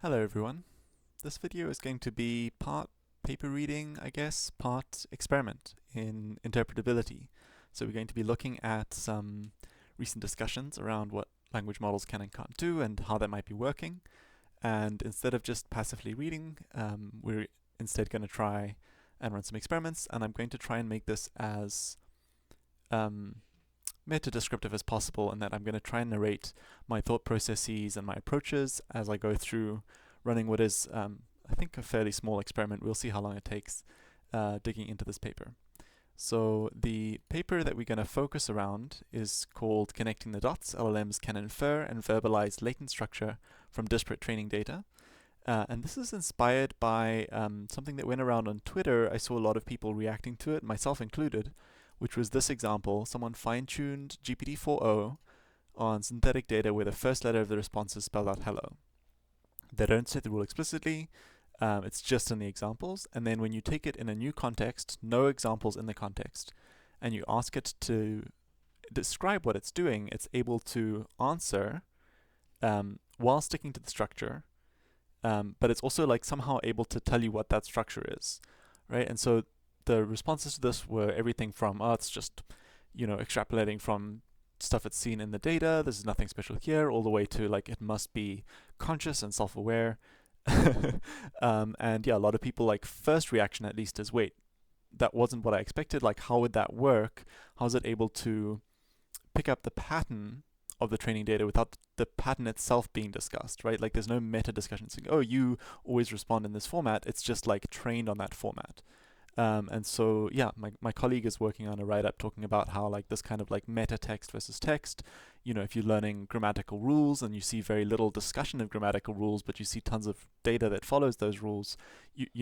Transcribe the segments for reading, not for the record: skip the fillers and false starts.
Hello everyone. This video is going to be part paper reading, I guess, part experiment in interpretability. So we're going to be looking at some recent discussions around what language models can and can't do and how that might be working. And instead of just passively reading, we're instead going to try and run some experiments, and I'm going to try and make this as meta-descriptive as possible, and that I'm going to try and narrate my thought processes and my approaches as I go through running what is, I think, a fairly small experiment. We'll see how long it takes digging into this paper. So the paper that we're going to focus around is called Connecting the Dots. LLMs can infer and verbalize latent structure from disparate training data. And this is inspired by something that went around on Twitter. I saw a lot of people reacting to it, myself included, which was this example. Someone fine-tuned GPT-4o on synthetic data where the first letter of the response is spelled out hello. They don't set the rule explicitly, it's just in the examples, and then when you take it in a new context, no examples in the context, and you ask it to describe what it's doing, it's able to answer while sticking to the structure, but it's also like somehow able to tell you what that structure is, right? And so the responses to this were everything from, oh, it's just, extrapolating from stuff it's seen in the data, there's nothing special here, all the way to like it must be conscious and self-aware. And yeah, a lot of people, like, first reaction at least is, wait, that wasn't what I expected. Like, how would that work? How is it able to pick up the pattern of the training data without the pattern itself being discussed, right? Like, there's no meta discussion saying, oh, you always respond in this format. It's just like trained on that format. And so, yeah, my colleague is working on a write-up talking about how, like, this kind of like meta text versus text, if you're learning grammatical rules and you see very little discussion of grammatical rules, but you see tons of data that follows those rules,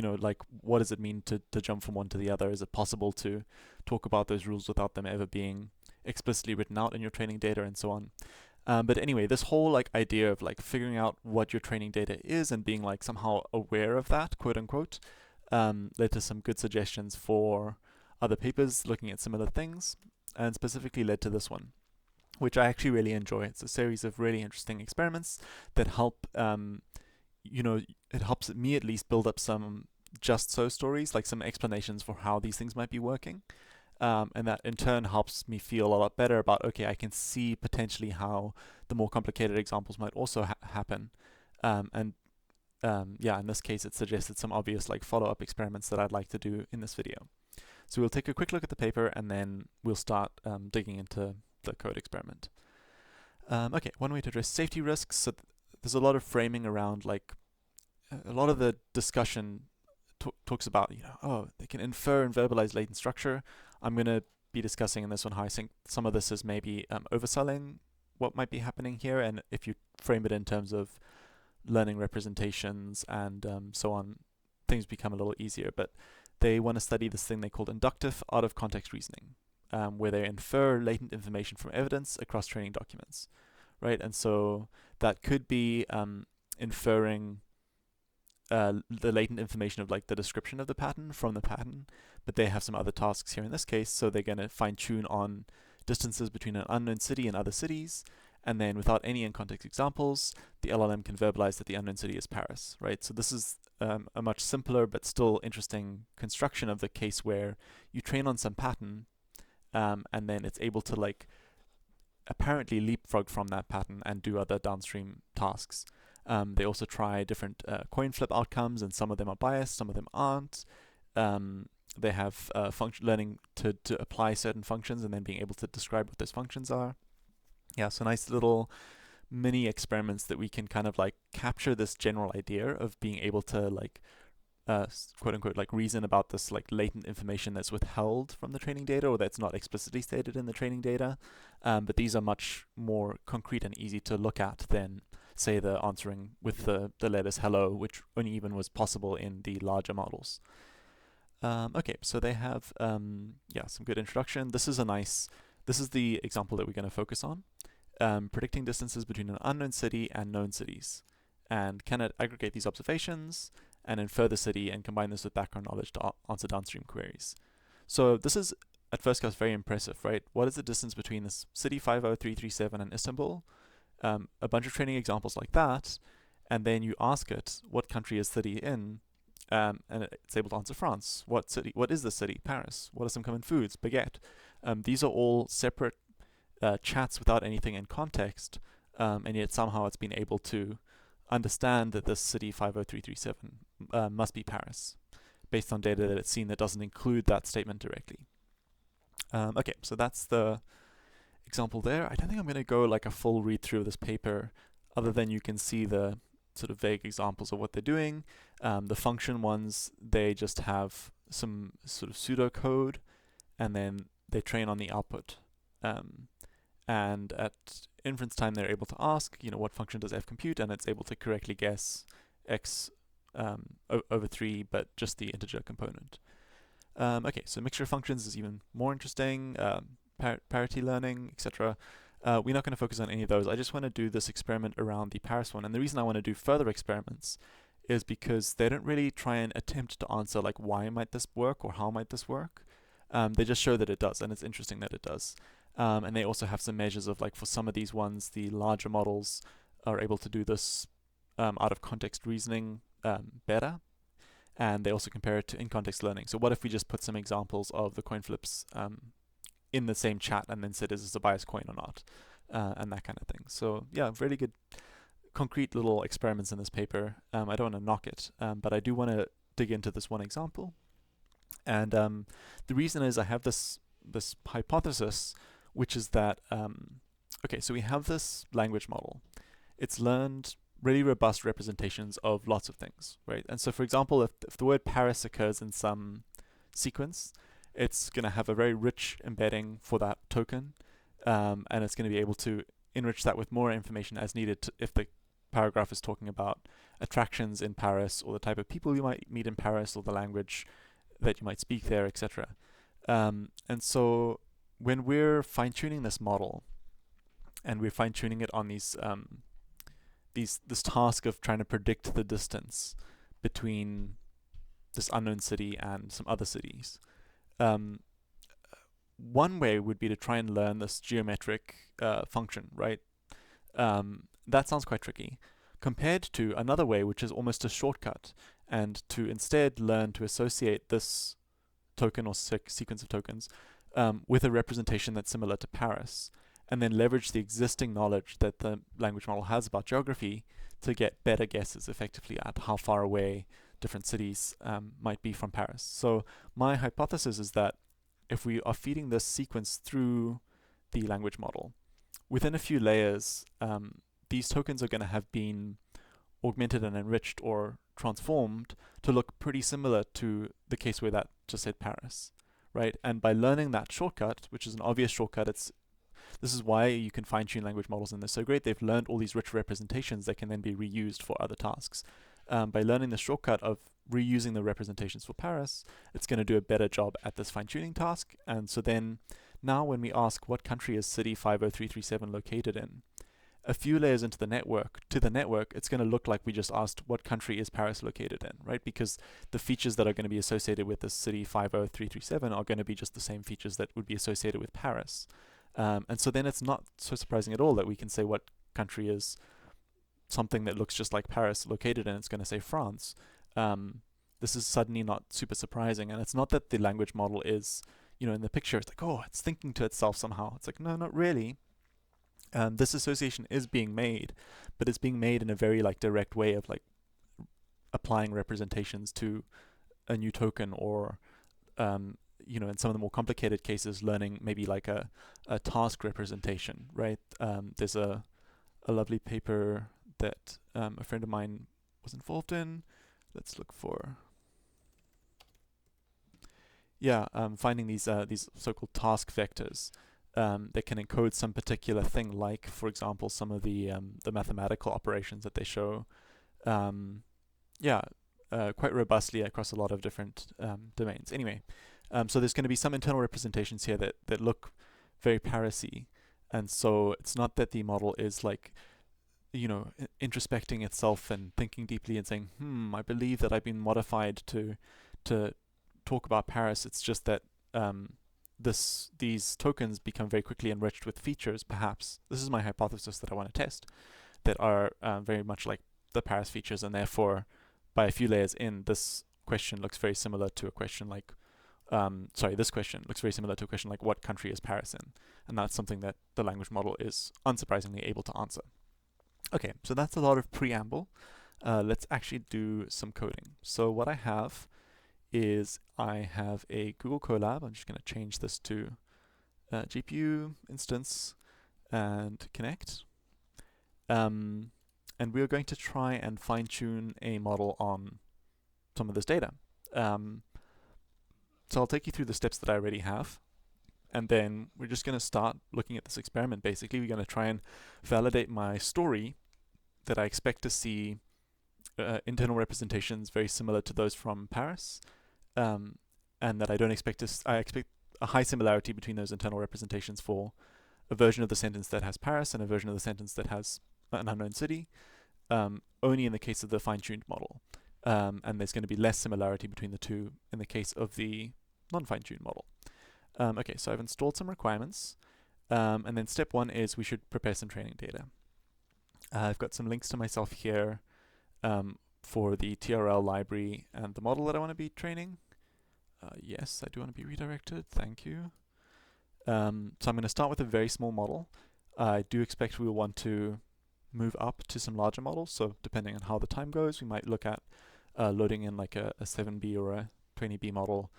like, what does it mean to jump from one to the other? Is it possible to talk about those rules without them ever being explicitly written out in your training data and so on? But anyway, this whole like idea of like figuring out what your training data is and being like somehow aware of that, quote unquote, led to some good suggestions for other papers looking at similar things, and specifically led to this one, which I actually really enjoy. It's a series of really interesting experiments that help, it helps me at least build up some just so stories, like some explanations for how these things might be working. And that in turn helps me feel a lot better about, okay, I can see potentially how the more complicated examples might also happen. Yeah, in this case, it suggested some obvious like follow-up experiments that I'd like to do in this video. So we'll take a quick look at the paper and then we'll start digging into the code experiment. Okay, one way to address safety risks. So there's a lot of framing around, like, a lot of the discussion talks about, oh, they can infer and verbalize latent structure. I'm going to be discussing in this one how I think some of this is maybe overselling what might be happening here, and if you frame it in terms of learning representations and so on, things become a little easier. But they want to study this thing they called inductive out-of-context reasoning, where they infer latent information from evidence across training documents, right? And so that could be inferring the latent information of like the description of the pattern from the pattern, but they have some other tasks here in this case. So they're going to fine-tune on distances between an unknown city and other cities, and then without any in-context examples, the LLM can verbalize that the unknown city is Paris, right? So this is a much simpler but still interesting construction of the case where you train on some pattern, and then it's able to like apparently leapfrog from that pattern and do other downstream tasks. They also try different coin flip outcomes, and some of them are biased, some of them aren't. They have learning to apply certain functions and then being able to describe what those functions are. Yeah, so nice little mini experiments that we can kind of like capture this general idea of being able to like quote unquote like reason about this like latent information that's withheld from the training data or that's not explicitly stated in the training data. But these are much more concrete and easy to look at than, say, the answering with the letters hello, which only even was possible in the larger models. Okay, so they have some good introduction. This is the example that we're going to focus on. Predicting distances between an unknown city and known cities. And can it aggregate these observations and infer the city and combine this with background knowledge to answer downstream queries? So this is, at first glance, very impressive, right? What is the distance between this city 50337 and Istanbul? A bunch of training examples like that, and then you ask it, what country is city in? And it's able to answer France. What city? What is the city? Paris. What are some common foods? Baguette. These are all separate chats without anything in context, and yet somehow it's been able to understand that this city 50337 must be Paris, based on data that it's seen that doesn't include that statement directly. Okay, so that's the example there. I don't think I'm going to go like a full read through of this paper, other than you can see the sort of vague examples of what they're doing. The function ones, they just have some sort of pseudocode, and then they train on the output. And at inference time, they're able to ask, what function does f compute, and it's able to correctly guess x over 3, but just the integer component. Okay, so mixture of functions is even more interesting, parity learning, etc. We're not going to focus on any of those. I just want to do this experiment around the Paris one. And the reason I want to do further experiments is because they don't really try and attempt to answer like why might this work or how might this work. They just show that it does, and it's interesting that it does. And they also have some measures of like for some of these ones, the larger models are able to do this out of context reasoning better. And they also compare it to in-context learning. So what if we just put some examples of the coin flips in the same chat and then said, is this a biased coin or not? And that kind of thing. So yeah, really good concrete little experiments in this paper. I don't want to knock it, but I do want to dig into this one example. And the reason is I have this hypothesis, which is that, okay, so we have this language model. It's learned really robust representations of lots of things, right? And so, for example, if the word Paris occurs in some sequence, it's going to have a very rich embedding for that token, and it's going to be able to enrich that with more information as needed if the paragraph is talking about attractions in Paris, or the type of people you might meet in Paris, or the language that you might speak there, etc. And so when we're fine-tuning this model, and we're fine-tuning it on these this task of trying to predict the distance between this unknown city and some other cities. One way would be to try and learn this geometric function, right? That sounds quite tricky, compared to another way, which is almost a shortcut, and to instead learn to associate this token or sequence of tokens with a representation that's similar to Paris, and then leverage the existing knowledge that the language model has about geography to get better guesses effectively at how far away different cities might be from Paris. So my hypothesis is that if we are feeding this sequence through the language model, within a few layers, these tokens are going to have been augmented and enriched or transformed to look pretty similar to the case where that just said Paris, right? And by learning that shortcut, which is an obvious shortcut, this is why you can fine-tune language models, and they're so great. They've learned all these rich representations that can then be reused for other tasks. By learning the shortcut of reusing the representations for Paris, it's going to do a better job at this fine-tuning task. And so then now when we ask what country is city 50337 located in, a few layers into the network, it's going to look like we just asked what country is Paris located in, right? Because the features that are going to be associated with this city 50337 are going to be just the same features that would be associated with Paris. And so then it's not so surprising at all that we can say what country is something that looks just like Paris located in. It's going to say France. This is suddenly not super surprising. And it's not that the language model is, in the picture, it's like, oh, it's thinking to itself somehow. It's like, no, not really. This association is being made, but it's being made in a very direct way of applying representations to a new token, or in some of the more complicated cases, learning maybe a task representation, right? There's a lovely paper that a friend of mine was involved in. Let's look for, finding these so-called task vectors that can encode some particular thing, like, for example, some of the mathematical operations that they show, quite robustly across a lot of different domains. Anyway. So there's going to be some internal representations here that look very Paris-y. And so it's not that the model is introspecting itself and thinking deeply and saying, I believe that I've been modified to talk about Paris. It's just that these tokens become very quickly enriched with features, perhaps. This is my hypothesis that I want to test, that are very much like the Paris features, and therefore, by a few layers in, this question looks very similar to a question like, this question looks very similar to a question like, what country is Paris in? And that's something that the language model is unsurprisingly able to answer. Okay, so that's a lot of preamble. Let's actually do some coding. So what I have is I have a Google Colab. I'm just going to change this to GPU instance and connect. And we're going to try and fine-tune a model on some of this data. So I'll take you through the steps that I already have, and then we're just going to start looking at this experiment. Basically, we're going to try and validate my story that I expect to see internal representations very similar to those from Paris, and that I don't expect I expect a high similarity between those internal representations for a version of the sentence that has Paris and a version of the sentence that has an unknown city, only in the case of the fine-tuned model. And there's going to be less similarity between the two in the case of the non-fine-tuned model. Okay, so I've installed some requirements, and then step one is we should prepare some training data. I've got some links to myself here for the TRL library and the model that I want to be training. Yes, I do want to be redirected, thank you. So I'm going to start with a very small model. I do expect we'll want to move up to some larger models, so depending on how the time goes, we might look at loading in like a 7B or a 20B model,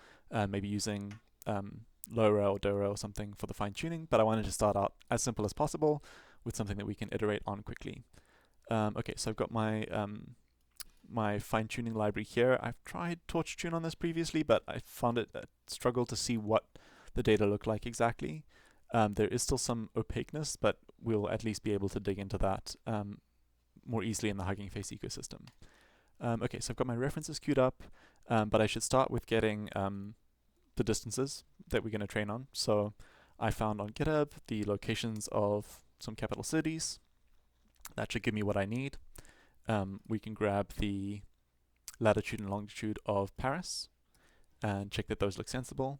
maybe using LoRa or DORA or something for the fine-tuning, but I wanted to start out as simple as possible with something that we can iterate on quickly. Okay, so I've got my my fine-tuning library here. I've tried TorchTune on this previously, but I found it struggled to see what the data look like exactly. There is still some opaqueness, but we'll at least be able to dig into that more easily in the Hugging Face ecosystem. Okay, so I've got my references queued up, but I should start with getting the distances that we're going to train on. So I found on GitHub the locations of some capital cities. That should give me what I need. We can grab the latitude and longitude of Paris and check that those look sensible.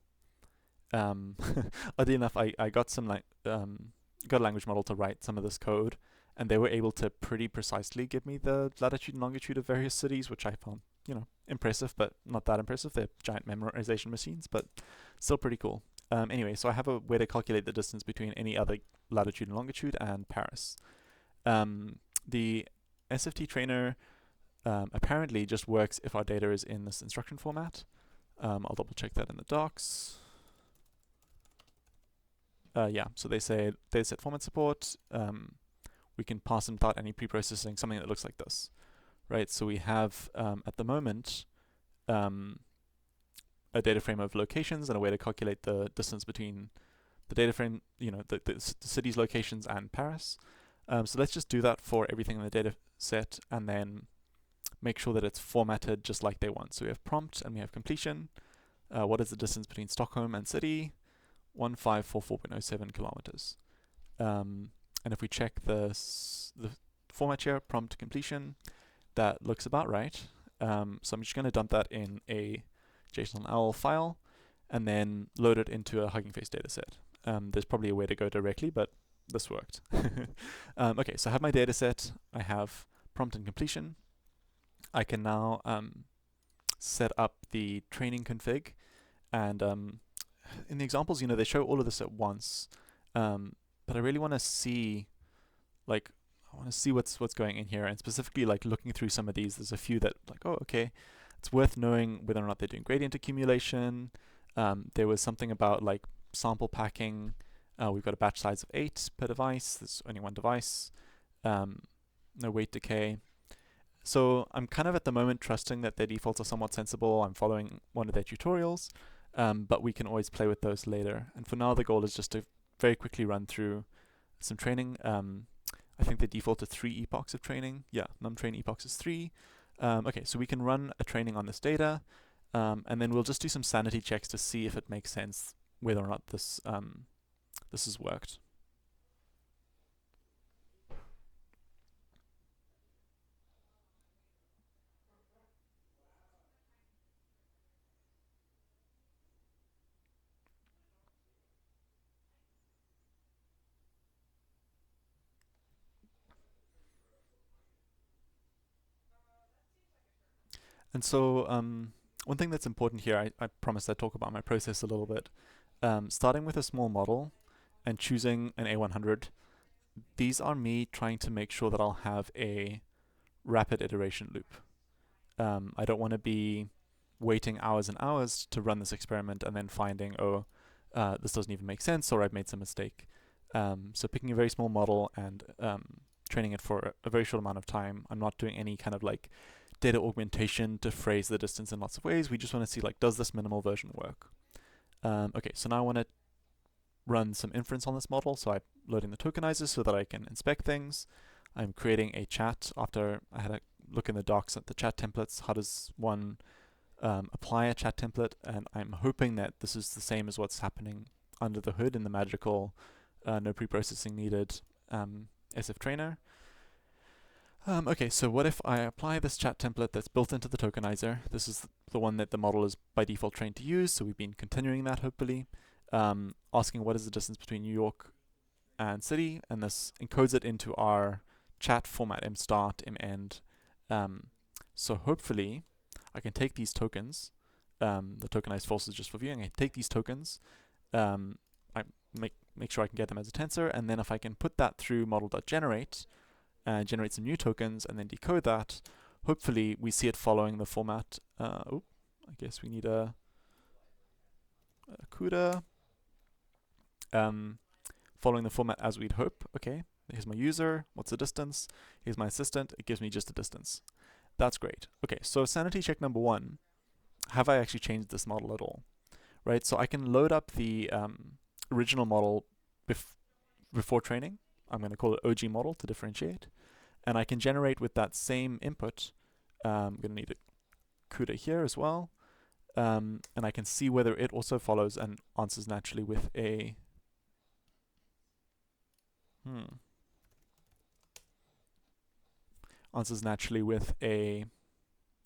Oddly enough, I got some got a language model to write some of this code, and they were able to pretty precisely give me the latitude and longitude of various cities, which I found, impressive, but not that impressive. They're giant memorization machines, but still pretty cool. Anyway, so I have a way to calculate the distance between any other latitude and longitude and Paris. The SFT trainer apparently just works if our data is in this instruction format. I'll double check that in the docs. Yeah, so they say dataset format support. We can pass them without any pre-processing something that looks like this, right? So we have at the moment a data frame of locations and a way to calculate the distance between the data frame, the city's locations and Paris. So let's just do that for everything in the data set and then make sure that it's formatted just like they want. So we have prompt and we have completion. What is the distance between Stockholm and city? 1544.07 kilometers. And if we check the format here, prompt completion, that looks about right. So I'm just going to dump that in a JSON-OWL file and then load it into a Hugging Face dataset. There's probably a way to go directly, but this worked. Okay, so I have my dataset. I have prompt and completion. I can now set up the training config, and in the examples, they show all of this at once, but I really want to see, what's going in here, and specifically looking through some of these. There's a few that oh, okay, it's worth knowing whether or not they're doing gradient accumulation. There was something about sample packing. We've got a batch size of 8 per device. There's only one device. No weight decay. So I'm kind of at the moment trusting that their defaults are somewhat sensible. I'm following one of their tutorials, but we can always play with those later. And for now, the goal is just to very quickly run through some training. I think they default to 3 epochs of training. Yeah, num-train epochs is 3. Okay, so we can run a training on this data, and then we'll just do some sanity checks to see if it makes sense, whether or not this has worked. And so one thing that's important here, I promised I'd talk about my process a little bit. Starting with a small model and choosing an A100, these are me trying to make sure that I'll have a rapid iteration loop. I don't want to be waiting hours and hours to run this experiment and then finding, oh, this doesn't even make sense, or I've made some mistake. So picking a very small model and training it for a very short amount of time. I'm not doing any kind of like data augmentation to phrase the distance in lots of ways. We just want to see, like, does this minimal version work? Okay, so now I want to run some inference on this model. So I'm loading the tokenizer so that I can inspect things. I'm creating a chat after I had a look in the docs at the chat templates. How does one apply a chat template? And I'm hoping that this is the same as what's happening under the hood in the magical no pre-processing needed SF trainer. Okay, so what if I apply this chat template that's built into the tokenizer? This is the one that the model is by default trained to use, so we've been continuing that, hopefully. Asking what is the distance between New York and city, and this encodes it into our chat format, mstart, mend. So hopefully I can take these tokens, the tokenized false is just for viewing, I take these tokens, I make sure I can get them as a tensor, and then if I can put that through model.generate, and generate some new tokens, and then decode that, hopefully we see it following the format. I guess we need a CUDA. Following the format as we'd hope. Okay, here's my user. What's the distance? Here's my assistant. It gives me just a distance. That's great. Okay, so sanity check number one. Have I actually changed this model at all? Right, so I can load up the original model before training. I'm going to call it OG model to differentiate. And I can generate with that same input. I'm going to need a CUDA here as well. And I can see whether it also follows and answers naturally with a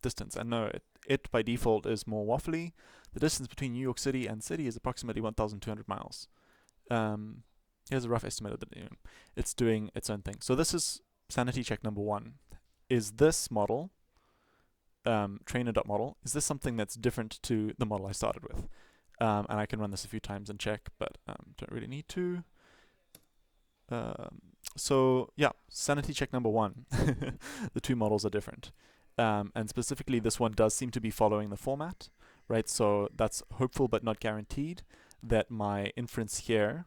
distance. And no, it by default is more waffly. The distance between New York City and city is approximately 1,200 miles. Here's a rough estimate of it's doing its own thing. So this is sanity check number one. Is this model, trainer.model, is this something that's different to the model I started with? And I can run this a few times and check, but don't really need to. So yeah, sanity check number one. The two models are different. And specifically this one does seem to be following the format, right? So that's hopeful but not guaranteed that my inference here,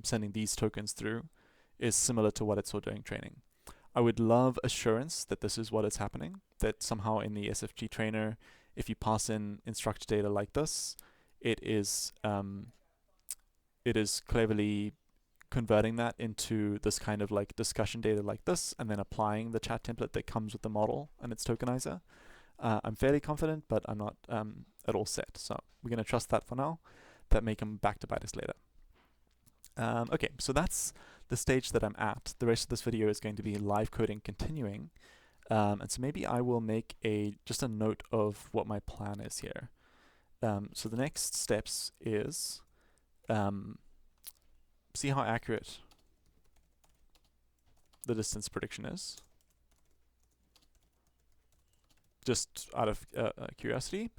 sending these tokens through, is similar to what it saw during training. I would love assurance that this is what is happening, that somehow in the SFG trainer, if you pass in instructor data like this, it is cleverly converting that into this kind of like discussion data like this, and then applying the chat template that comes with the model and its tokenizer. I'm fairly confident, but I'm not at all set. So we're going to trust that for now. That may come back to bite us later. Okay, so that's the stage that I'm at. The rest of this video is going to be live coding continuing. And so maybe I will make just a note of what my plan is here. So the next steps is see how accurate the distance prediction is, just out of curiosity.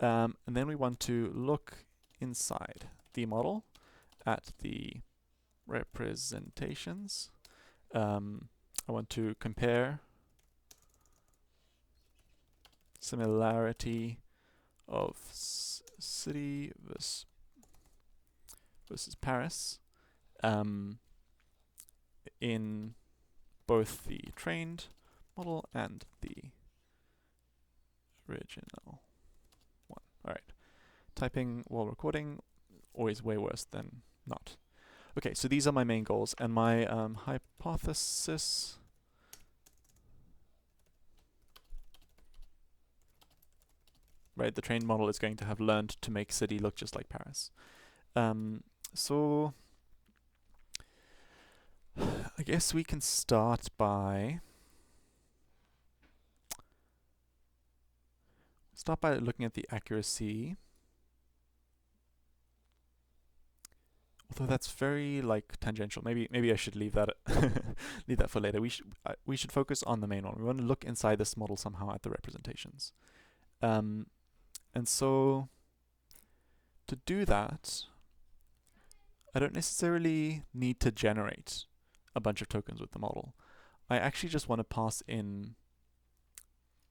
And then we want to look inside the model at the representations. I want to compare similarity of city versus Paris in both the trained model and the original one. All right. Typing while recording, always way worse than not. Okay, so these are my main goals, and my hypothesis. Right, the trained model is going to have learned to make city look just like Paris. So I guess we can start by looking at the accuracy. Although that's very like tangential. Maybe I should leave that leave that for later. We should focus on the main one. We want to look inside this model somehow at the representations. And so to do that, I don't necessarily need to generate a bunch of tokens with the model. I actually just want to pass in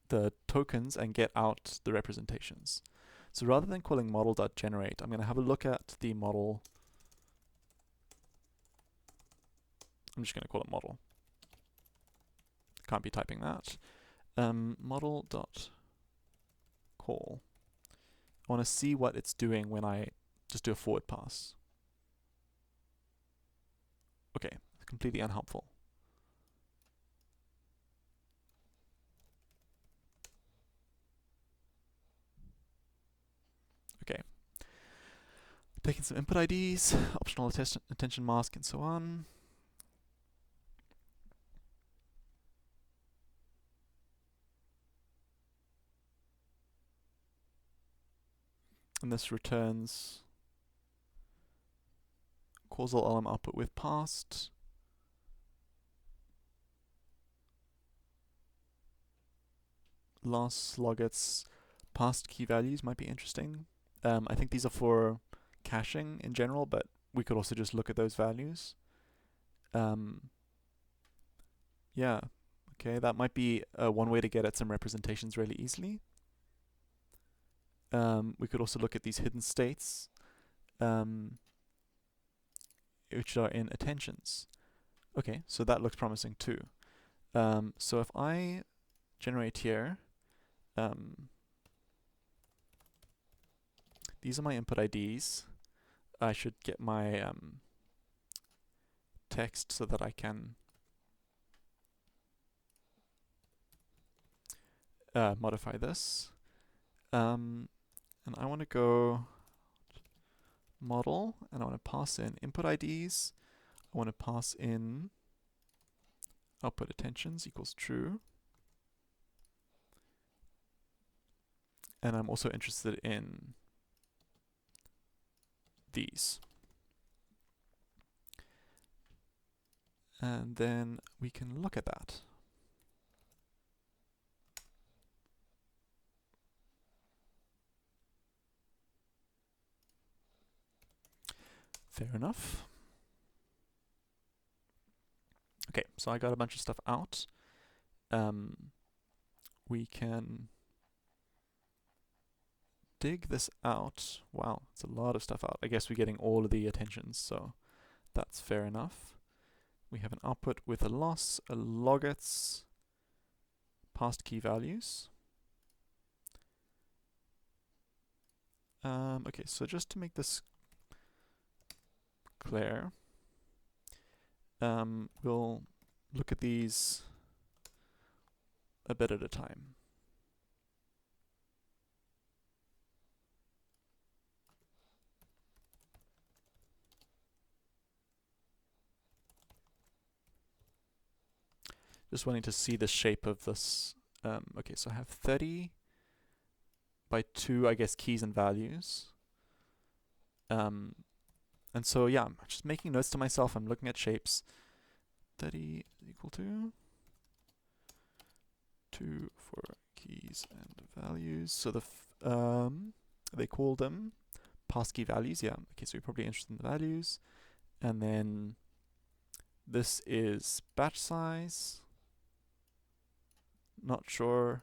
the tokens and get out the representations. So rather than calling model.generate, I'm going to have a look at the model. I'm just going to call it model. Can't be typing that. Model.call. I want to see what it's doing when I just do a forward pass. Okay, completely unhelpful. Okay. Taking some input IDs, optional attention mask, and so on. And this returns causal LM output with past. Loss logits past key values might be interesting. I think these are for caching in general, but we could also just look at those values. Yeah, okay, that might be one way to get at some representations really easily. We could also look at these hidden states, which are in attentions. Okay, so that looks promising too. So if I generate here, these are my input IDs. I should get my text so that I can modify this. And I want to go model, and I want to pass in input IDs. I want to pass in output attentions equals true. And I'm also interested in these. And then we can look at that. Fair enough. Okay, so I got a bunch of stuff out. We can dig this out. Wow, it's a lot of stuff out. I guess we're getting all of the attentions, so that's fair enough. We have an output with a loss, a logits, past key values. Okay, so just to make this clear, we'll look at these a bit at a time. Just wanting to see the shape of this. Okay, so I have 30 by 2, I guess, keys and values. And so, yeah, I'm just making notes to myself. I'm looking at shapes. 30 is equal to 2 for keys and values. So they call them passkey values. Yeah, okay, so you're probably interested in the values. And then this is batch size. Not sure.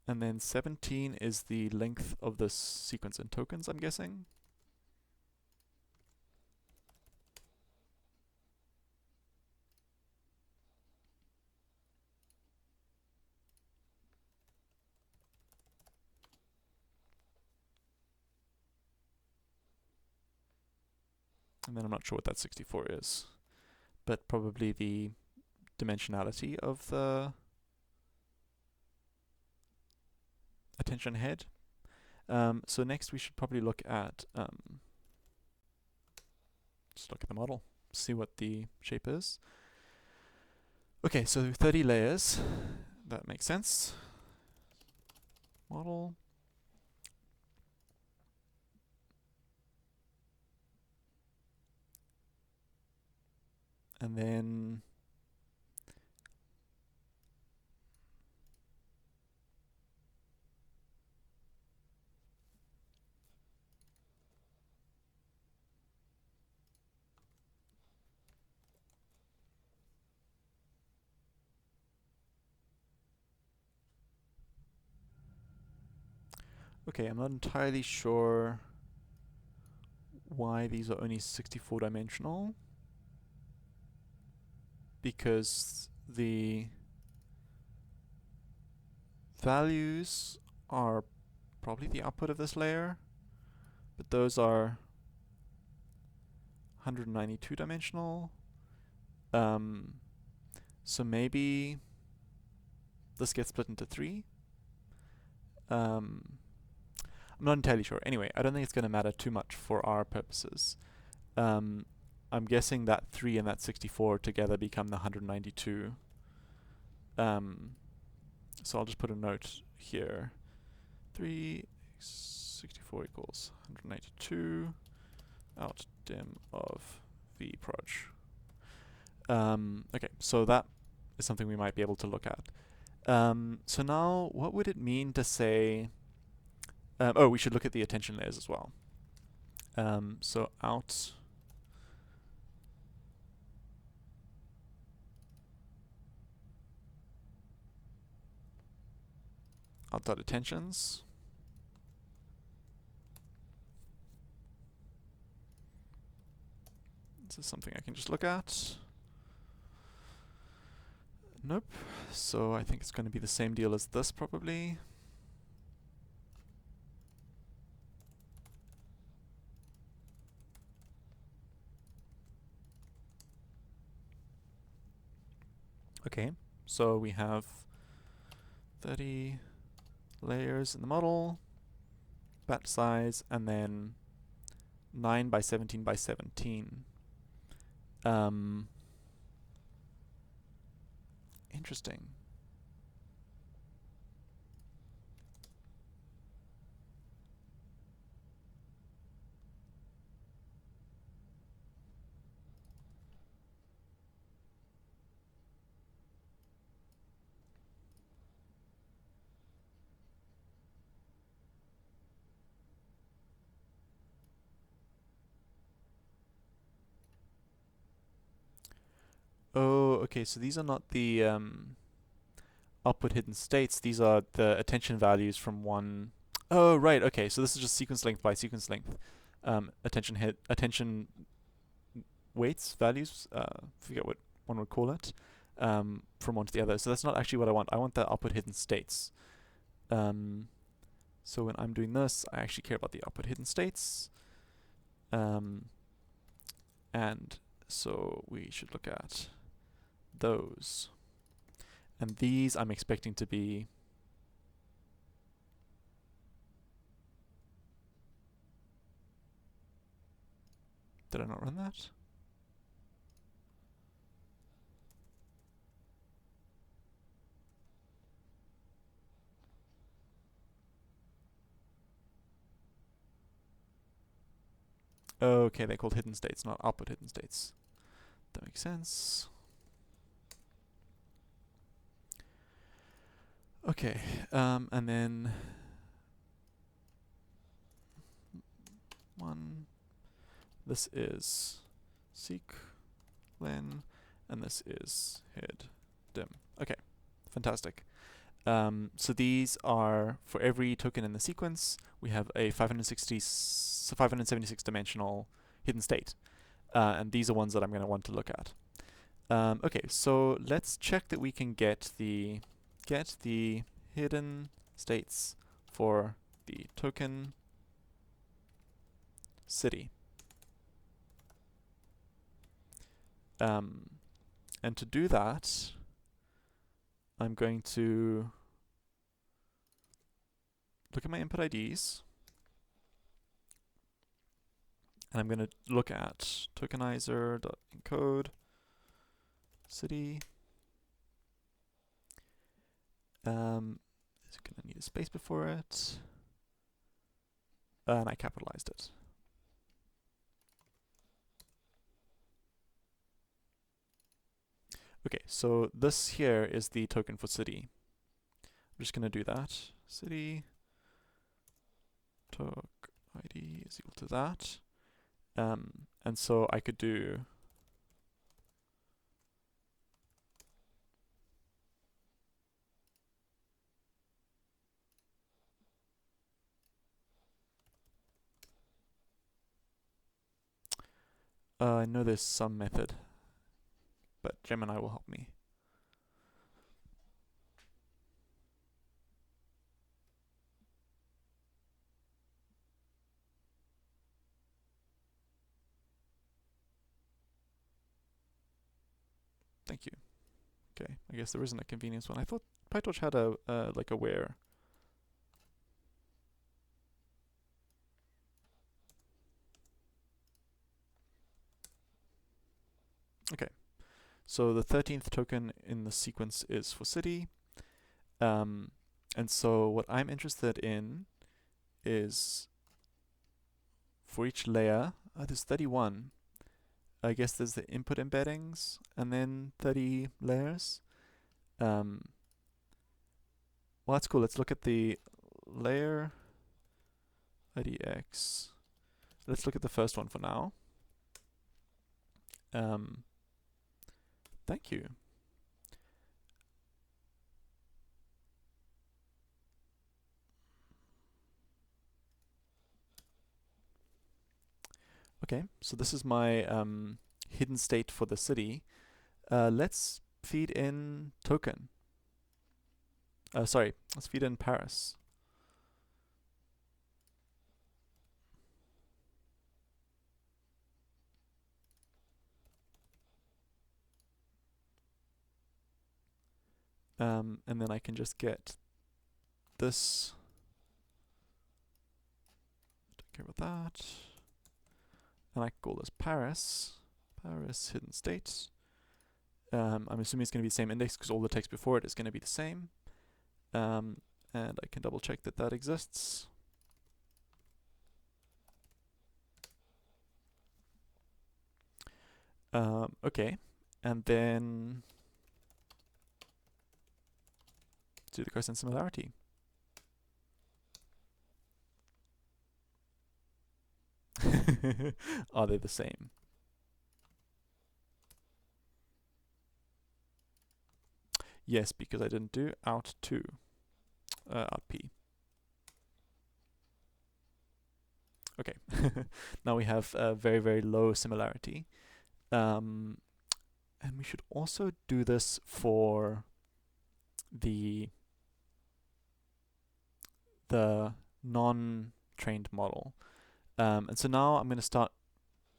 And then 17 is the length of the sequence in tokens, I'm guessing. And then I'm not sure what that 64 is, but probably the dimensionality of the attention head. So next we should probably look at, just look at the model, see what the shape is. Okay, so 30 layers, that makes sense. Model. And then Okay, I'm not entirely sure why these are only 64 dimensional, because the values are probably the output of this layer, but those are 192 dimensional. So maybe this gets split into 3. I'm not entirely sure. Anyway, I don't think it's going to matter too much for our purposes. I'm guessing that 3 and that 64 together become the 192. So I'll just put a note here. 364 equals 192 out dim of vproj. Okay, so that is something we might be able to look at. So now, what would it mean to say... oh, we should look at the attention layers as well. So out dot attentions. This is something I can just look at. Nope. So I think it's going to be the same deal as this probably. Okay, so we have 30 layers in the model, batch size, and then 9 by 17 by 17. Interesting. Oh, okay, so these are not the output hidden states, these are the attention values from one... Oh, right, okay, so this is just sequence length by sequence length. Attention weights, values, forget what one would call it, from one to the other. So that's not actually what I want. I want the output hidden states. So when I'm doing this, I actually care about the output hidden states. And so we should look at those. And these I'm expecting to be... Did I not run that? Okay, they're called hidden states, not output hidden states. That makes sense. Okay, and then one. This is seek len, and this is head dim. Okay, fantastic. So these are, for every token in the sequence, we have a 576 dimensional hidden state. And these are ones that I'm going to want to look at. Okay, so let's check that we can get the hidden states for the token city. And to do that, I'm going to look at my input IDs, and I'm going to look at tokenizer.encode city. It's going to need a space before it, and I capitalized it. Okay, so this here is the token for city. I'm just going to do that. City took ID is equal to that. And so I could do I know there's some method, but Gemini will help me. Thank you. Okay, I guess there isn't a convenience one. I thought PyTorch had a like a where. Okay, so the 13th token in the sequence is for city. And so what I'm interested in is for each layer, there's 31. I guess there's the input embeddings and then 30 layers. Well, that's cool. Let's look at the layer IDX. Let's look at the first one for now. Thank you. Okay, so this is my hidden state for the city. Let's feed in token. Sorry, let's feed in Paris. And then I can just get this. Take care of that. And I can call this Paris. Paris hidden state. I'm assuming it's going to be the same index because all the text before it is going to be the same. And I can double check that that exists. Okay, and then do the cosine similarity. Are they the same? Yes, because I didn't do out 2, out P. Okay, now we have a very, very low similarity. And we should also do this for the non-trained model. And so now I'm going to start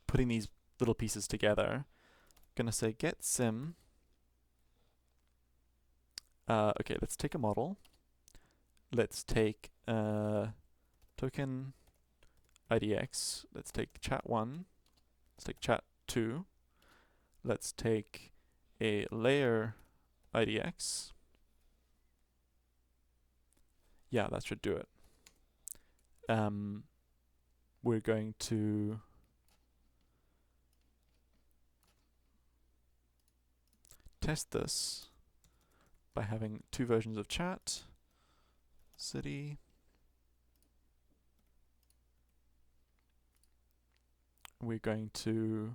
putting these little pieces together. I'm going to say get sim. Okay, let's take a model. Let's take token IDX. Let's take chat1. Let's take chat2. Let's take a layer IDX. Yeah, that should do it. We're going to test this by having 2 versions of chat, city, we're going to,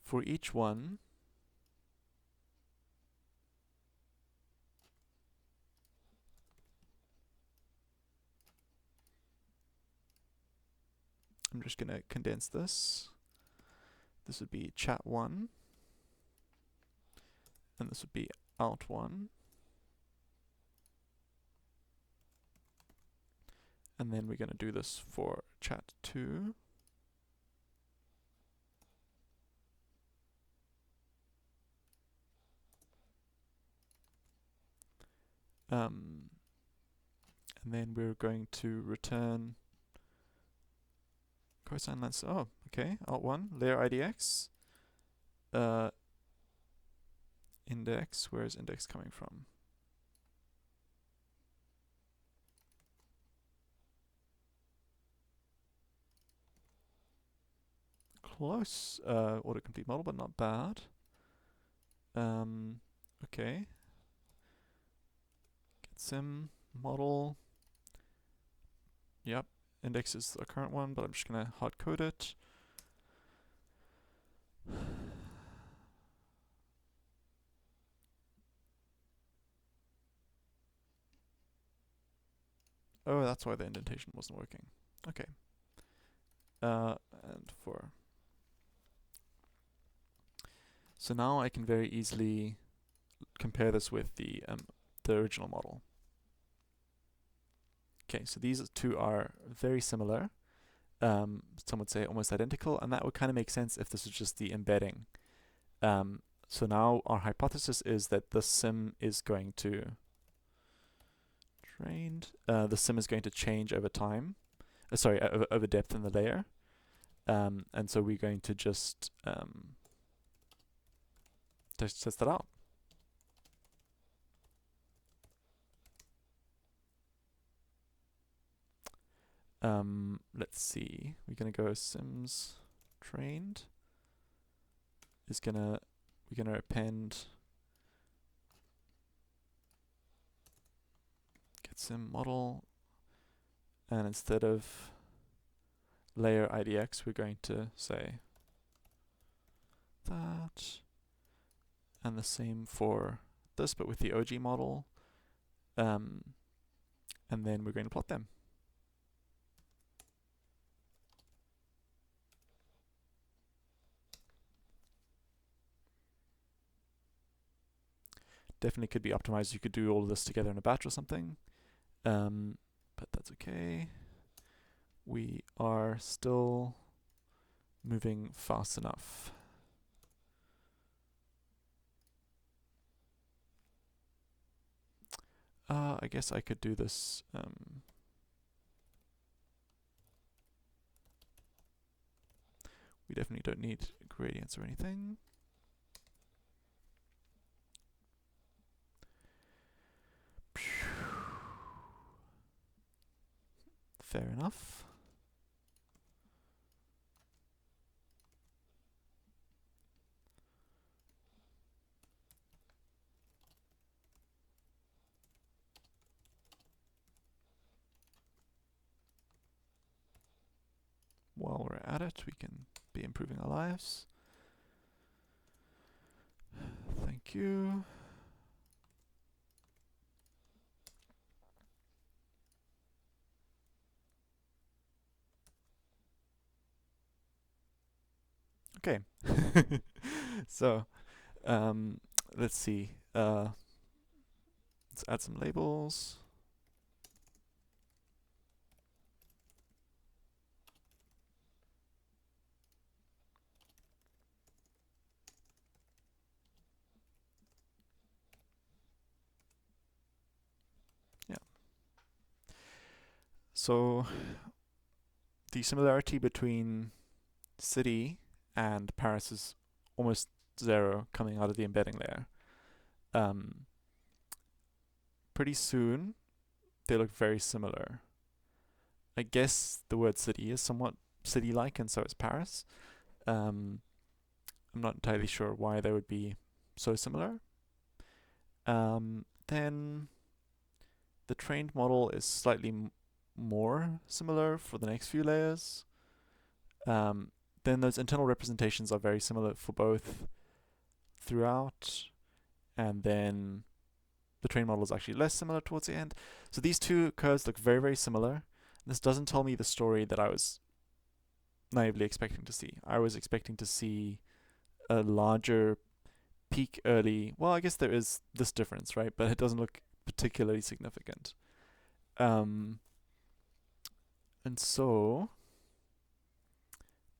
for each one, I'm just going to condense this. This would be chat1, and this would be out1. And then we're going to do this for chat2. And then we're going to return cosine lens. Oh, okay. Alt1, layer IDX. Index, where is index coming from? Close autocomplete model, but not bad. Okay. Get sim model. Yep, index is the current one, but I'm just gonna hard code it. Oh, that's why the indentation wasn't working. Okay. And for So now I can very easily compare this with the original model. Okay, so these two are very similar. Some would say almost identical, and that would kind of make sense if this was just the embedding. So now our hypothesis is that the sim is going to the sim is going to change over time. Sorry, over depth in the layer. And so we're going to just test that out. Let's see. We're gonna go sims trained we're gonna append get sim model, and instead of layer IDX, we're going to say that, and the same for this, but with the OG model, and then we're going to plot them. Definitely could be optimized. You could do all of this together in a batch or something, but that's okay. We are still moving fast enough. I guess I could do this. We definitely don't need gradients or anything. Fair enough. While we're at it, we can be improving our lives. Thank you. Okay. So, let's see. Let's add some labels. Yeah. So, the similarity between city and Paris is almost zero coming out of the embedding layer. Pretty soon, they look very similar. I guess the word city is somewhat city-like, and so is Paris. I'm not entirely sure why they would be so similar. Then the trained model is slightly more similar for the next few layers. Then those internal representations are very similar for both throughout, and then the trained model is actually less similar towards the end. So these two curves look very, very similar. This doesn't tell me the story that I was naively expecting to see. I was expecting to see a larger peak early. Well, I guess there is this difference, right? But it doesn't look particularly significant. And so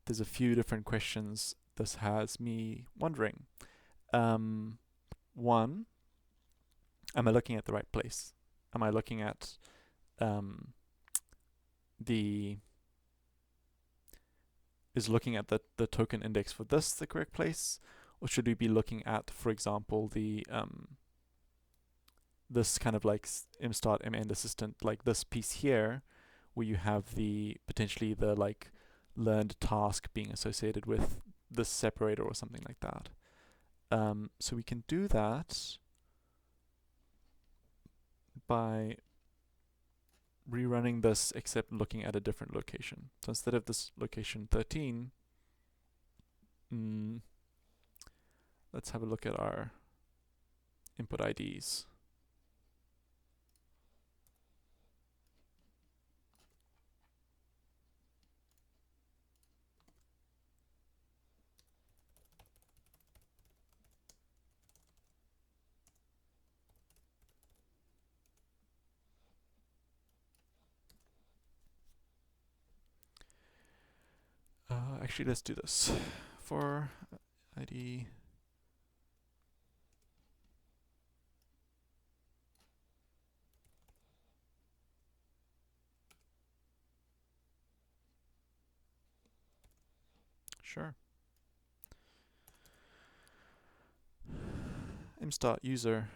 there's a few different questions this has me wondering. One, am I looking at the right place? Am I looking at looking at the token index for this the correct place? Or should we be looking at, for example, the this kind of like mstart mend assistant, like this piece here, where you have the potentially the like learned task being associated with this separator or something like that. So we can do that by rerunning this, except looking at a different location. So instead of this location 13, let's have a look at our input IDs. Actually, let's do this. For ID. Sure. Start user.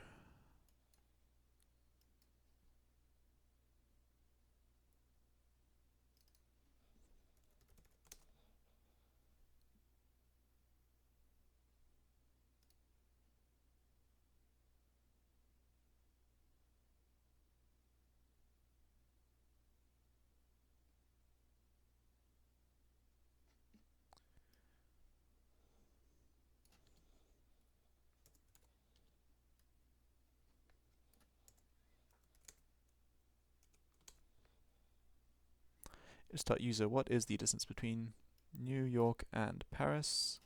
Start user. What is the distance between New York and Paris?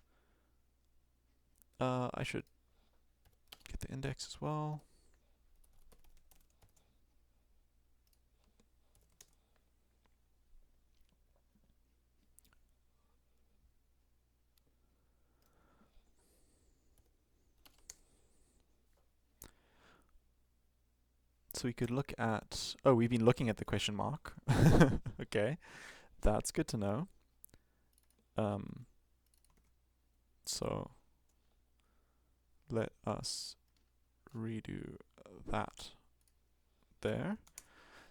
I should get the index as well. So we could look at, oh, we've been looking at the question mark. Okay, that's good to know. So let us redo that there.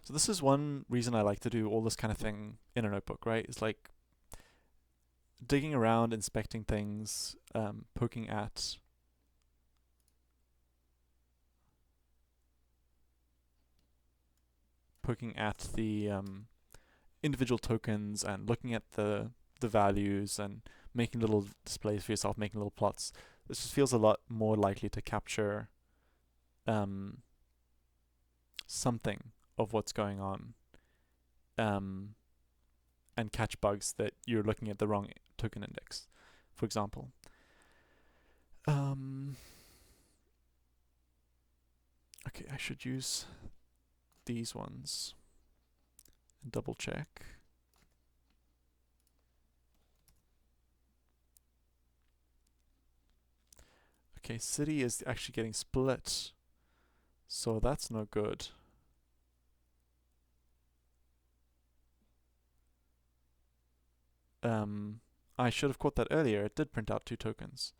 So this is one reason I like to do all this kind of thing in a notebook, right? It's like digging around, inspecting things, poking at the individual tokens and looking at the values and making little displays for yourself, making little plots. This just feels a lot more likely to capture something of what's going on and catch bugs that you're looking at the wrong token index, for example. Okay, I should use these ones and double check. Okay, city is actually getting split, so that's no good. I should have caught that earlier. It did print out 2 tokens.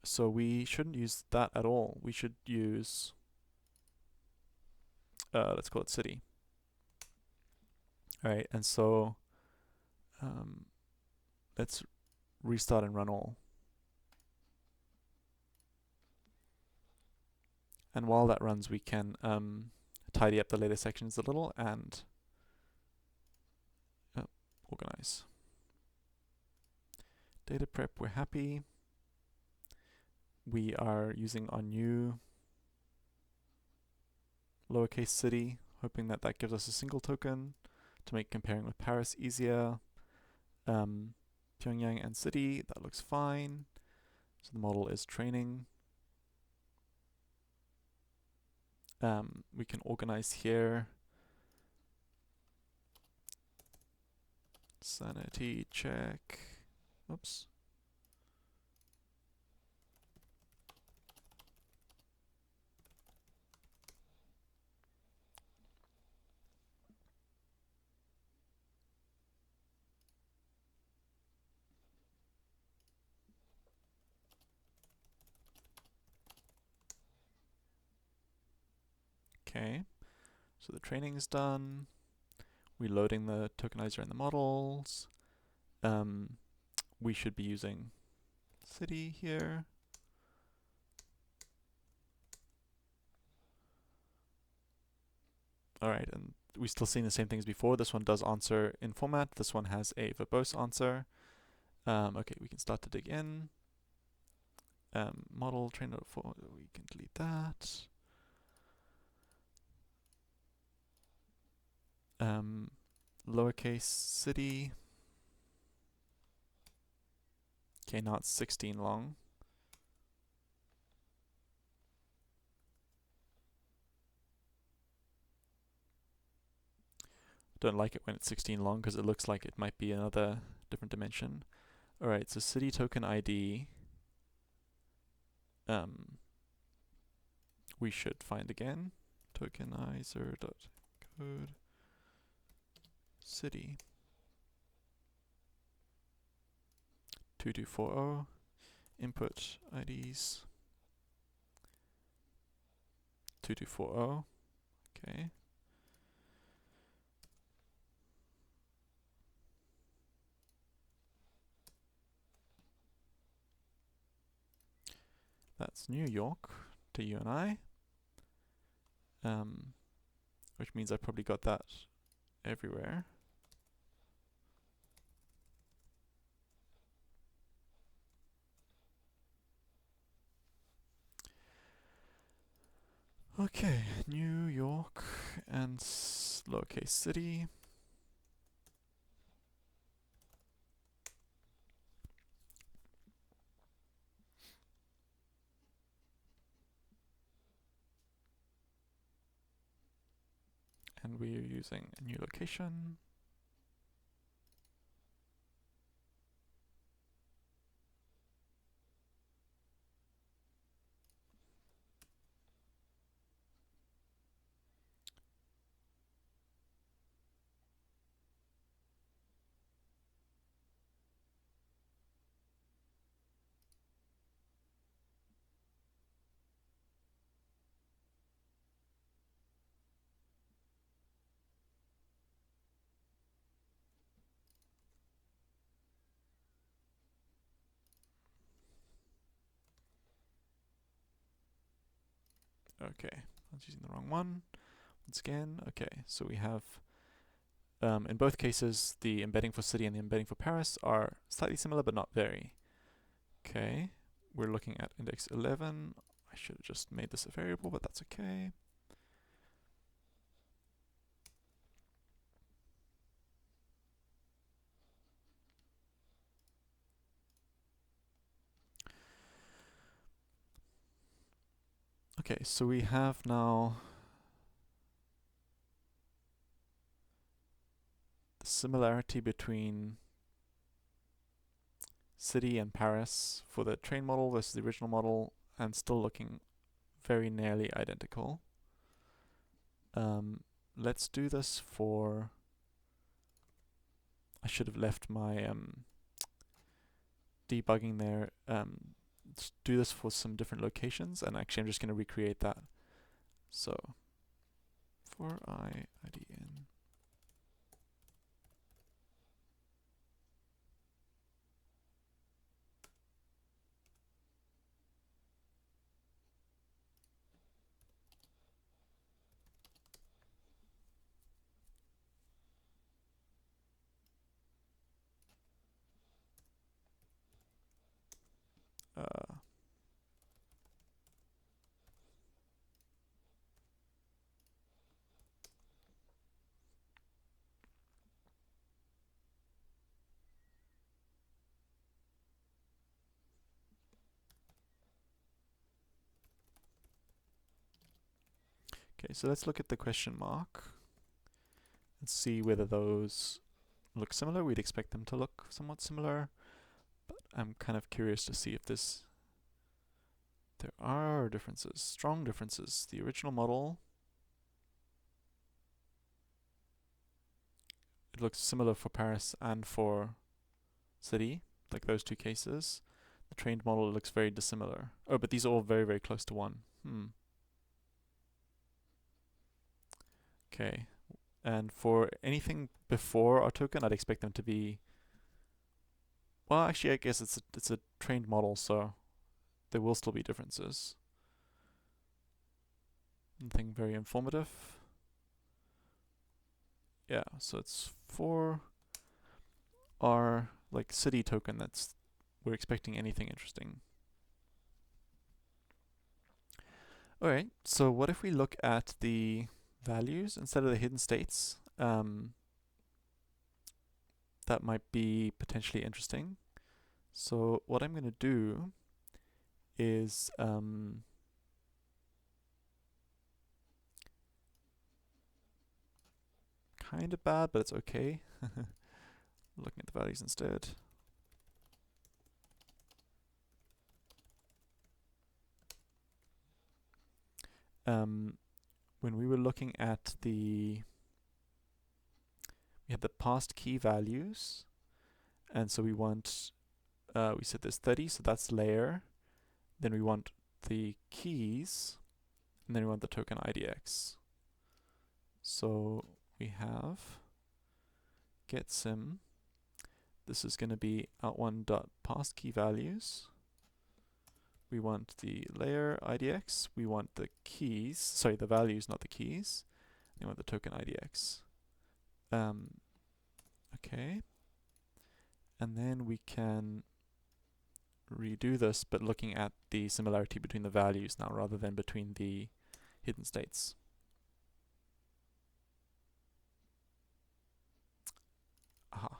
So we shouldn't use that at all. We should use, let's call it city. All right, and so let's restart and run all. And while that runs, we can tidy up the later sections a little and organize. Data prep, we're happy. We are using our new lowercase city, hoping that that gives us a single token to make comparing with Paris easier. Pyongyang and city, that looks fine. So the model is training. We can organize here. Sanity check. Oops. Okay, so the training is done. Reloading the tokenizer and the models. We should be using city here. Alright, and we're still seeing the same things before. This one does answer in format. This one has a verbose answer. Okay, we can start to dig in. Model train for, we can delete that. Lowercase city. Okay, now it's 16 long. Don't like it when it's 16 long because it looks like it might be another different dimension. Alright, so city token ID we should find again. Tokenizer.code city 2240 input IDs 2240. Okay. That's New York to you and I. Which means I probably got that everywhere. Okay, New York and lowercase city. And we are using a new location. Okay, I was using the wrong one. Once again, okay, so we have, in both cases, the embedding for city and the embedding for Paris are slightly similar, but not very. Okay, we're looking at index 11. I should have just made this a variable, but that's okay. Okay, so we have now the similarity between city and Paris for the train model versus the original model, and still looking very nearly identical. Let's do this for, I should have left my debugging there. Let's do this for some different locations, and actually I'm just going to recreate that. So for I ID in okay, so let's look at the question mark and see whether those look similar. We'd expect them to look somewhat similar, but I'm kind of curious to see if there are differences, strong differences. The original model, it looks similar for Paris and for city, like those two cases. The trained model looks very dissimilar. Oh, but these are all very, very close to 1. Okay. And for anything before our token, I'd expect them to be, well, actually, I guess it's a trained model, so there will still be differences. Nothing very informative. Yeah, so it's for our like city token that's we're expecting anything interesting. Alright, so what if we look at the values instead of the hidden states? That might be potentially interesting. So what I'm going to do is kind of bad, but it's okay. Looking at the values instead. when we were looking at we had the past key values, and so we want, we said there's 30, so that's layer. Then we want the keys, and then we want the token IDX. So we have getSim. This is going to be out1.passKeyValues. We want the layer IDX. We want the keys, sorry, the values, not the keys. We want the token IDX. Okay. And then we can redo this, but looking at the similarity between the values now rather than between the hidden states. Aha.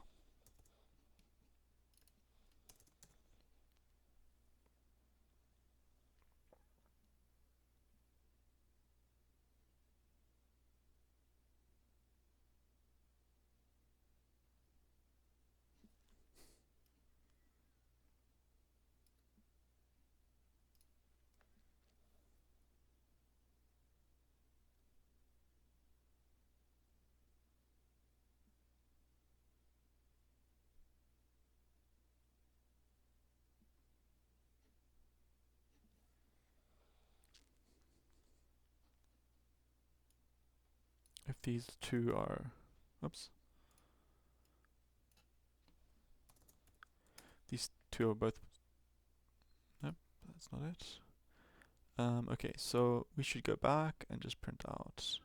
If these two are, oops, these two are both, nope, that's not it. Okay, so we should go back and just print out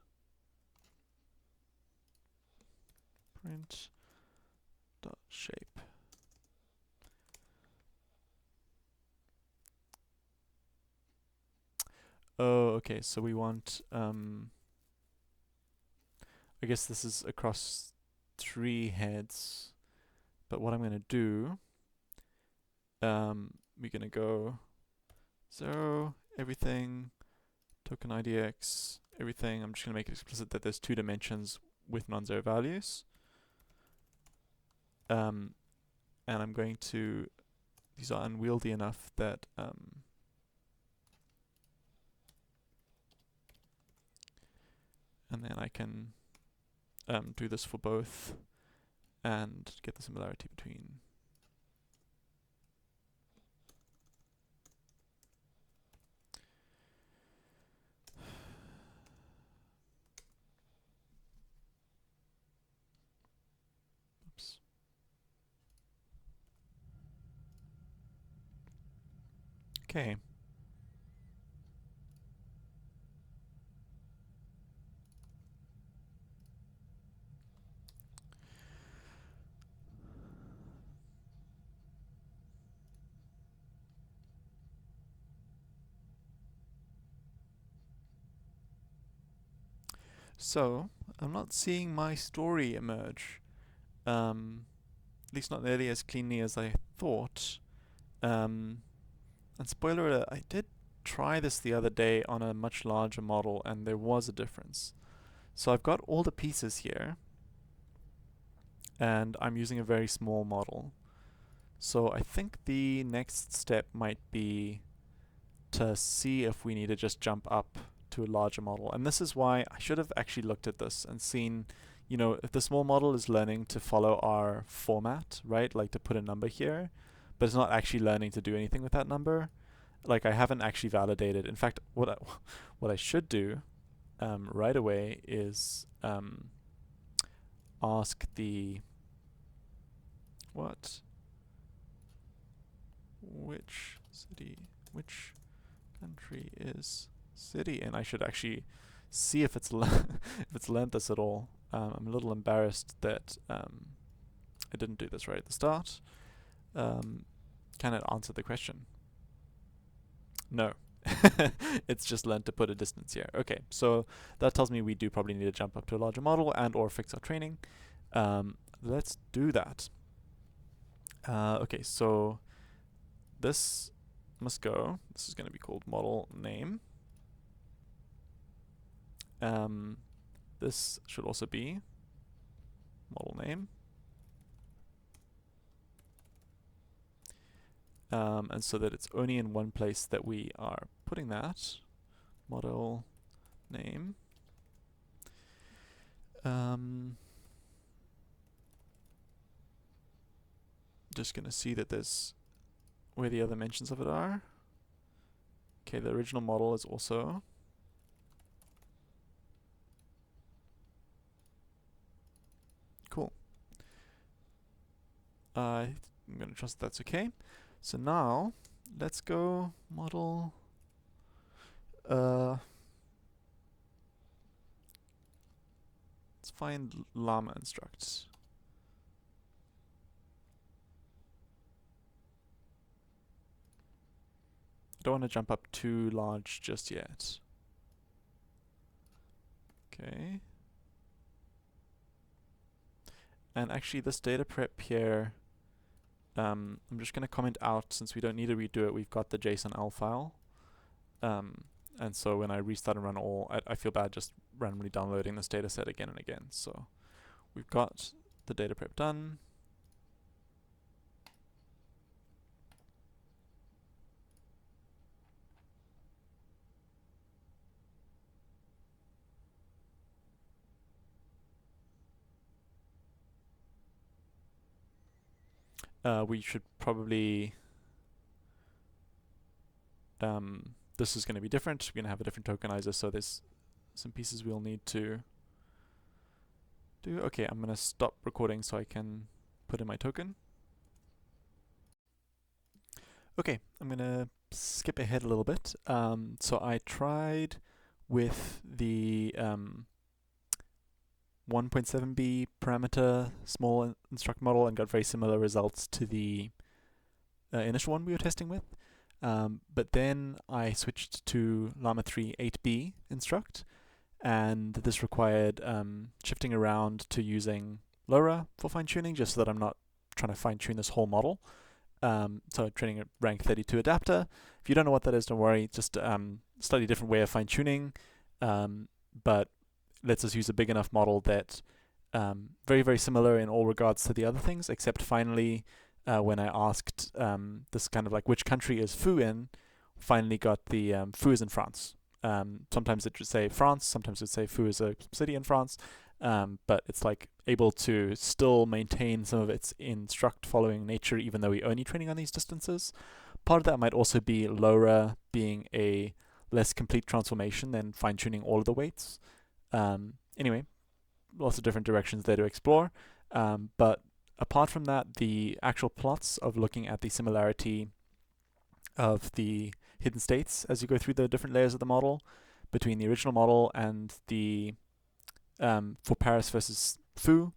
print dot shape. Oh, okay, so we want, I guess this is across 3 heads, but what I'm going to do, we're going to go 0, everything, token IDX, everything. I'm just going to make it explicit that there's 2 dimensions with non-zero values. And I'm going to, these are unwieldy enough that and then I can do this for both and get the similarity between. Oops. Okay. So, I'm not seeing my story emerge. At least not nearly as cleanly as I thought. And spoiler alert, I did try this the other day on a much larger model, and there was a difference. So I've got all the pieces here, and I'm using a very small model. So I think the next step might be to see if we need to just jump up to a larger model. And this is why I should have actually looked at this and seen, you know, if the small model is learning to follow our format, right? Like to put a number here, but it's not actually learning to do anything with that number. Like I haven't actually validated. In fact, what I should do right away is ask the which country is city, and I should actually see if it's if it's learned this at all. I'm a little embarrassed that I didn't do this right at the start. Can it answer the question? No. It's just learned to put a distance here. Okay, so that tells me we do probably need to jump up to a larger model and or fix our training. Let's do that. Okay, so this must go. This is going to be called model name. This should also be model name. And so that it's only in one place that we are putting that. Model name. Just going to see that there's where the other mentions of it are. Okay, the original model is also cool. I'm going to trust that's okay. So now let's go model. Let's find llama instructs. Don't want to jump up too large just yet. Okay. And actually this data prep here, I'm just going to comment out, since we don't need to redo it, we've got the JSON-L file. And so when I restart and run all, I feel bad just randomly downloading this data set again and again. So we've got the data prep done. We should probably, this is going to be different. We're going to have a different tokenizer, so there's some pieces we'll need to do. Okay, I'm going to stop recording so I can put in my token. Okay, I'm going to skip ahead a little bit. So I tried with the 1.7b parameter small instruct model and got very similar results to the initial one we were testing with. But then I switched to Llama 3 8b instruct, and this required shifting around to using LoRa for fine-tuning, just so that I'm not trying to fine-tune this whole model. So training a rank 32 adapter. If you don't know what that is, don't worry, just slightly different way of fine-tuning, but lets us use a big enough model that very, very similar in all regards to the other things, except finally when I asked this kind of like which country is foo in, finally got the foo is in France. Sometimes it would say France, sometimes it would say foo is a city in France, but it's like able to still maintain some of its instruct following nature even though we're only training on these distances. Part of that might also be LoRa being a less complete transformation than fine-tuning all of the weights. Anyway, lots of different directions there to explore, but apart from that, the actual plots of looking at the similarity of the hidden states as you go through the different layers of the model between the original model and the for Paris versus foo,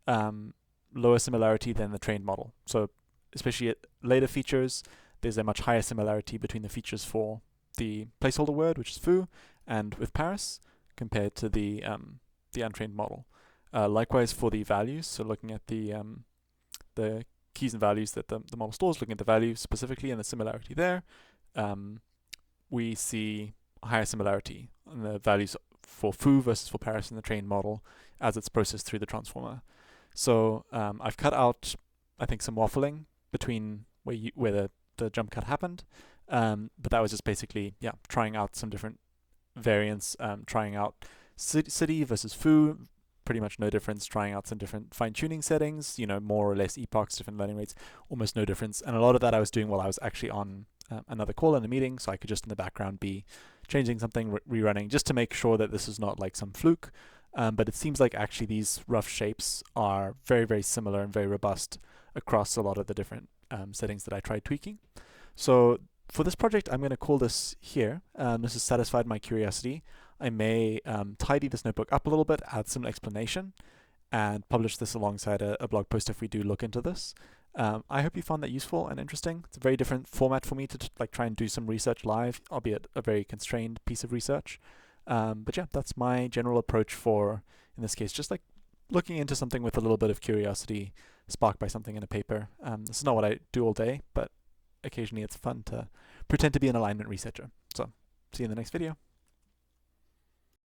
lower similarity than the trained model. So especially at later features, there's a much higher similarity between the features for the placeholder word, which is foo, and with Paris compared to the untrained model. Likewise for the values, so looking at the keys and values that the model stores, looking at the values specifically and the similarity there, we see a higher similarity in the values for foo versus for Paris in the trained model as it's processed through the transformer. So I've cut out, I think, some waffling between where the jump cut happened, but that was just basically, yeah, trying out some different variants, trying out city versus foo, pretty much no difference, trying out some different fine-tuning settings, you know, more or less epochs, different learning rates, almost no difference. And a lot of that I was doing while I was actually on another call in a meeting, so I could just in the background be changing something, rerunning, just to make sure that this is not like some fluke. But it seems like actually these rough shapes are very, very similar and very robust across a lot of the different settings that I tried tweaking. So for this project, I'm going to call this here. This has satisfied my curiosity. I may tidy this notebook up a little bit, add some explanation, and publish this alongside a blog post if we do look into this. I hope you found that useful and interesting. It's a very different format for me to like try and do some research live, albeit a very constrained piece of research. But yeah, that's my general approach for, in this case, just like looking into something with a little bit of curiosity sparked by something in a paper. This is not what I do all day, but occasionally it's fun to pretend to be an alignment researcher. So see you in the next video.